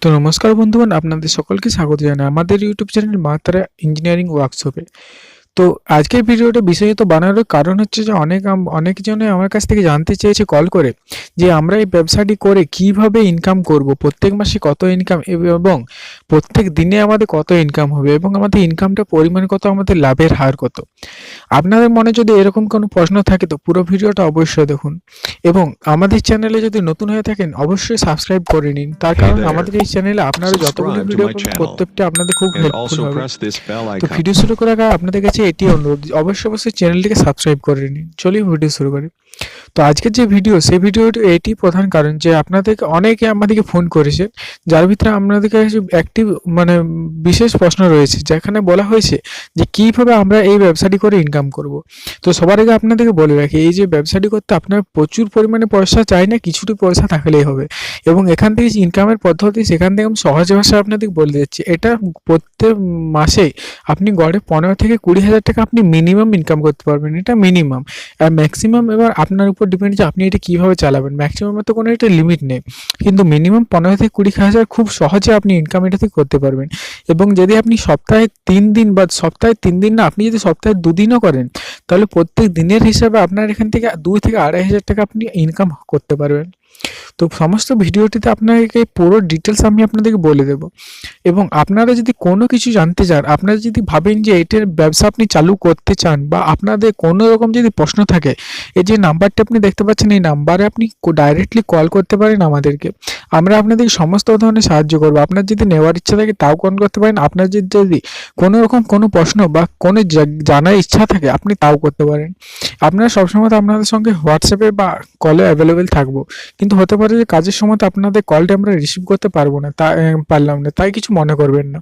তো নমস্কার বন্ধুগণ, আপনাদের সকলকে স্বাগত জানাই আমাদের ইউটিউব চ্যানেল মা তারা ইঞ্জিনিয়ারিং ওয়ার্কশপে। তো আজকের ভিডিওটা বিশেষত বানানোর কারণ হচ্ছে যে অনেকজনে আমার কাছ থেকে জানতে চেয়েছে কল করে যে আমরা এই ব্যবসাটি করে কিভাবে ইনকাম করব, প্রত্যেক মাসে কত ইনকাম এবং প্রত্যেক দিনে আমাদের কত ইনকাম হবে এবং আমাদের ইনকামটা পরিমাণ কত, আমাদের লাভের হার কত। আপনাদের মনে যদি এরকম কোনো প্রশ্ন থাকে তো পুরো ভিডিওটা অবশ্যই দেখুন এবং আমাদের চ্যানেলে যদি নতুন হয়ে থাকেন অবশ্যই সাবস্ক্রাইব করে নিন, তার কারণ আমাদের এই চ্যানেলে আপনারা যতগুলো ভিডিও পাবেন প্রত্যেকটা আপনাদের খুব হেল্পফুল হবে। তো ভিডিও শুরু করার আগে আপনাদের কাছে এটি অনুরোধ, অবশ্যই চ্যানেলটিকে সাবস্ক্রাইব করে নিন। চলিয়ে ভিডিও শুরু করি। তো আজকের যে ভিডিও, সেই ভিডিওটি এটি প্রধান কারণ যে আপনাদেরকে অনেকে আমাদেরকে ফোন করেছে, যার ভিতরে আপনাদের কাছে একটি বিশেষ প্রশ্ন রয়েছে যেখানে বলা হয়েছে যে কিভাবে আমরা এই ব্যবসাটি করে ইনকাম করব। তো সবার আগে আপনাদেরকে বলে রাখি, এই যে ব্যবসাটি করতে আপনার প্রচুর পরিমাণে পয়সা চাই না, কিছুটি পয়সা থাকলেই হবে। এবং এখান থেকে যে ইনকামের পদ্ধতি, সেখান থেকে আমি সহজ ভাষায় আপনাদেরকে বলে দিচ্ছি। এটা প্রত্যেক মাসে আপনি গড়ে 15 থেকে 20,000 টাকা আপনি মিনিমাম ইনকাম করতে পারবেন, এটা মিনিমাম। আর ম্যাক্সিমাম এবার আপনার উপর ডিপেন্ড যে আপনি এটা কীভাবে চালাবেন। ম্যাক্সিমামের তো কোনো এটা লিমিট নেই, কিন্তু মিনিমাম 15 থেকে 20,000 খুব সহজে আপনি ইনকাম এটা থেকে করতে পারবেন। এবং যদি আপনি সপ্তাহে 3 দিন বা সপ্তাহে 3 দিন না, আপনি যদি সপ্তাহে 2 দিনও করেন, তাহলে প্রত্যেক দিনের হিসাবে আপনার এখান থেকে 2 থেকে 2,500 টাকা আপনি ইনকাম করতে পারবেন। তো সমস্ত ভিডিওটিতে আপনাকে পুরো ডিটেলস আমি আপনাদেরকে বলে দেব। এবং আপনারা যদি কোনো কিছু জানতে চান, আপনারা যদি ভাবেন যে এটার ব্যবসা আপনি চালু করতে চান বা আপনাদের কোনো রকম যদি প্রশ্ন থাকে, এই যে নাম্বারটা আপনি দেখতে পাচ্ছেন, এই নাম্বারে আপনি ডাইরেক্টলি কল করতে পারেন আমাদেরকে। আমরা আপনাদেরকে সমস্ত ধরনের সাহায্য করবো। আপনার যদি নেওয়ার ইচ্ছা থাকে তাও কল করতে পারেন, আপনার যদি কোনো রকম কোনো প্রশ্ন বা কোনো জানার ইচ্ছা থাকে আপনি তাও করতে পারেন। আপনারা সবসময় তো আপনাদের সঙ্গে হোয়াটসঅ্যাপে বা কলে অ্যাভেলেবেল থাকবো, কিন্তু হতে পারে যে কাজের সময় তো আপনাদের কলটা আমরা রিসিভ করতে পারবো না, পারলাম না, তাই কিছু মনে করবেন না।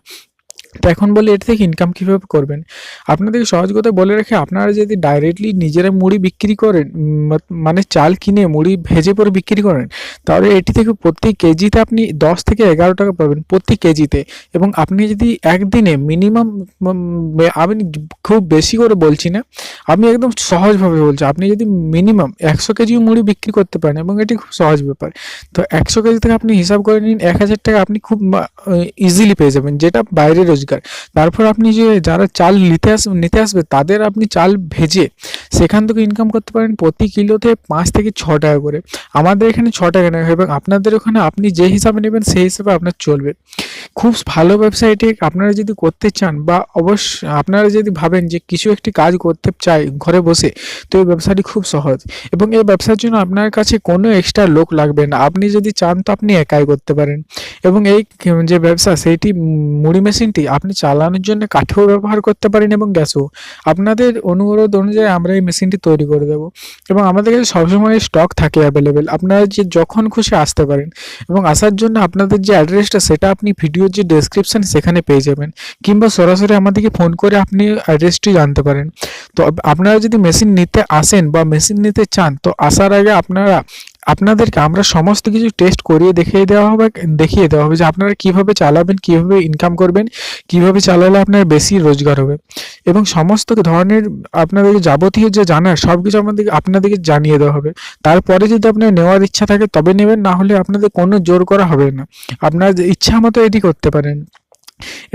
তো এখন বলি এটা থেকে ইনকাম কীভাবে করবেন। আপনাদেরকে সহজ কথা বলে রেখে, আপনারা যদি ডাইরেক্টলি নিজেরা মুড়ি বিক্রি করেন, মানে চাল কিনে মুড়ি ভেজে পরে বিক্রি করেন, তাহলে এটি থেকে প্রত্যেক কেজিতে আপনি 10 থেকে 11 টাকা পাবেন প্রত্যেক কেজিতে। এবং আপনি যদি একদিনে মিনিমাম, আমি খুব বেশি করে বলছি না, আমি একদম সহজভাবে বলছি, আপনি যদি মিনিমাম 100 কেজি মুড়ি বিক্রি করতে পারেন, এবং এটি খুব সহজ ব্যাপার। তো 100 কেজি থেকে আপনি হিসাব করে নিন 1,000 টাকা আপনি খুব ইজিলি পেয়ে যাবেন, যেটা বাইরে রোজগার। তারপর আপনি যে যারা চাল নিতে আসবে তাদের আপনি চাল ভেজে সেখান থেকে ইনকাম করতে পারেন প্রতি কিলোতে 5 থেকে 6 টাকা করে। আমাদের এখানে 6 টাকা নেয়, এবং আপনাদের ওখানে আপনি যে হিসাবে নেবেন সেই হিসাবে আপনার চলবে। খুব ভালো ব্যবসা এটি। আপনারা যদি করতে চান বা আপনারা যদি ভাবেন যে কিছু একটি কাজ করতে চাই ঘরে বসে, তো এই ব্যবসাটি খুব সহজ। এবং এই ব্যবসার জন্য আপনার কাছে কোনো এক্সট্রা লোক লাগবে না, আপনি যদি চান তো আপনি একাই করতে পারেন। এবং এই যে ব্যবসা, সেইটি মুড়ি মেশিনটি আপনি চালানোর জন্য কাঠেও ব্যবহার করতে পারেন এবং গ্যাসও। আপনাদের অনুরোধ অনুযায়ী আমরা এই মেশিনটি তৈরি করে দেবো, এবং আমাদের কাছে সবসময় স্টক থাকে অ্যাভেলেবেল। আপনারা যে যখন খুশি আসতে পারেন, এবং আসার জন্য আপনাদের যে অ্যাড্রেসটা সেটা আপনি ভিডিওর যে ডেসক্রিপশন সেখানে পেয়ে যাবেন, কিংবা সরাসরি আমাদেরকে ফোন করে আপনি অ্যাড্রেসটি জানতে পারেন। তো আপনারা যদি মেশিন নিতে আসেন বা মেশিন নিতে চান, তো আসার আগে আপনাদেরকে আমরা সমস্ত কিছু টেস্ট করিয়ে দেখিয়ে দেওয়া হবে যে আপনারা কিভাবে চালাবেন, কিভাবে ইনকাম করবেন, কিভাবে চালালে আপনার বেশি রোজগার হবে, এবং সমস্ত ধরনের আপনাদের যাবতীয় যে জানার সব কিছু আপনাদেরকে জানিয়ে দেওয়া হবে। তারপরে যদি আপনার নেওয়ার ইচ্ছা থাকে তবে নেবেন, না হলে আপনাদের কোনো জোর করা হবে না, আপনার ইচ্ছা মতো এটি করতে পারেন।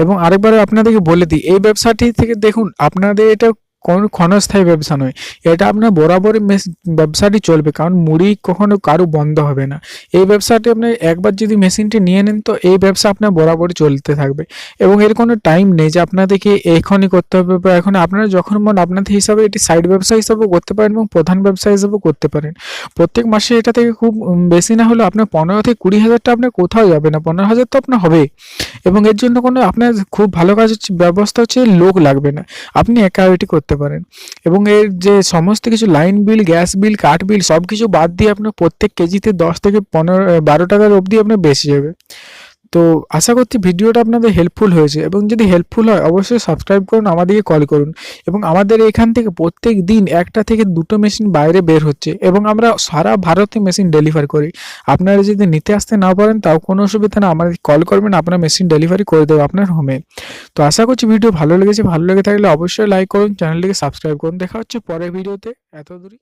এবং আরেকবার আপনাদেরকে বলে দিই, এই ব্যবসাটি থেকে দেখুন, আপনাদের এটা কোনো ক্ষণস্থায়ী ব্যবসা নয়, এটা আপনার বরাবরই ব্যবসাটি চলবে, কারণ মুড়ি কখনো কারো বন্ধ হবে না। এই ব্যবসাটি আপনি একবার যদি মেশিনটি নিয়ে নেন, তো এই ব্যবসা আপনার বরাবরই চলতে থাকবে, এবং এর কোনো টাইম নেই যে আপনাদেরকে এখনই করতে হবে বা এখন। আপনারা যখন মন আপনাদের হিসাবে এটি সাইড ব্যবসা হিসাবেও করতে পারেন এবং প্রধান ব্যবসা হিসাবেও করতে পারেন। প্রত্যেক মাসে এটা থেকে খুব বেশি না হলেও আপনার 15 থেকে 20,000 টাকা আপনার কোথাও যাবে না, 15,000 তো আপনার হবেই। এবং এর জন্য কোনো আপনার খুব ভালো কাজ ব্যবস্থা হচ্ছে, লোক লাগবে না, আপনি একা এটি করতে পারেন। এবং এর যে সমস্ত কিছু লাইন বিল, গ্যাস বিল, কাঠ বিল সব কিছু বাদ দিয়ে আপনার প্রত্যেক কেজিতে 10 থেকে 12 টাকার অবধি আপনার বেশি যাবে। তো আশা করছি ভিডিওটা আপনাদের হেল্পফুল হয়েছে, এবং যদি হেল্পফুল হয় অবশ্যই সাবস্ক্রাইব করুন, আমাদেরকে কল করুন। এবং আমাদের এখান থেকে প্রত্যেক দিন 1টা থেকে 2টো মেশিন বাইরে বের হচ্ছে, এবং আমরা সারা ভারতে মেশিন ডেলিভারি করি। আপনারা যদি নিতে আসতে না পারেন তাও কোনো অসুবিধা না, আমাদের কল করবেন, আপনার মেশিন ডেলিভারি করে দেবো আপনার হোমে। তো আশা করছি ভিডিও ভালো লেগেছে, ভালো লেগে থাকলে অবশ্যই লাইক করুন, চ্যানেলটিকে সাবস্ক্রাইব করুন। দেখা হচ্ছে পরের ভিডিওতে। এত দূরই।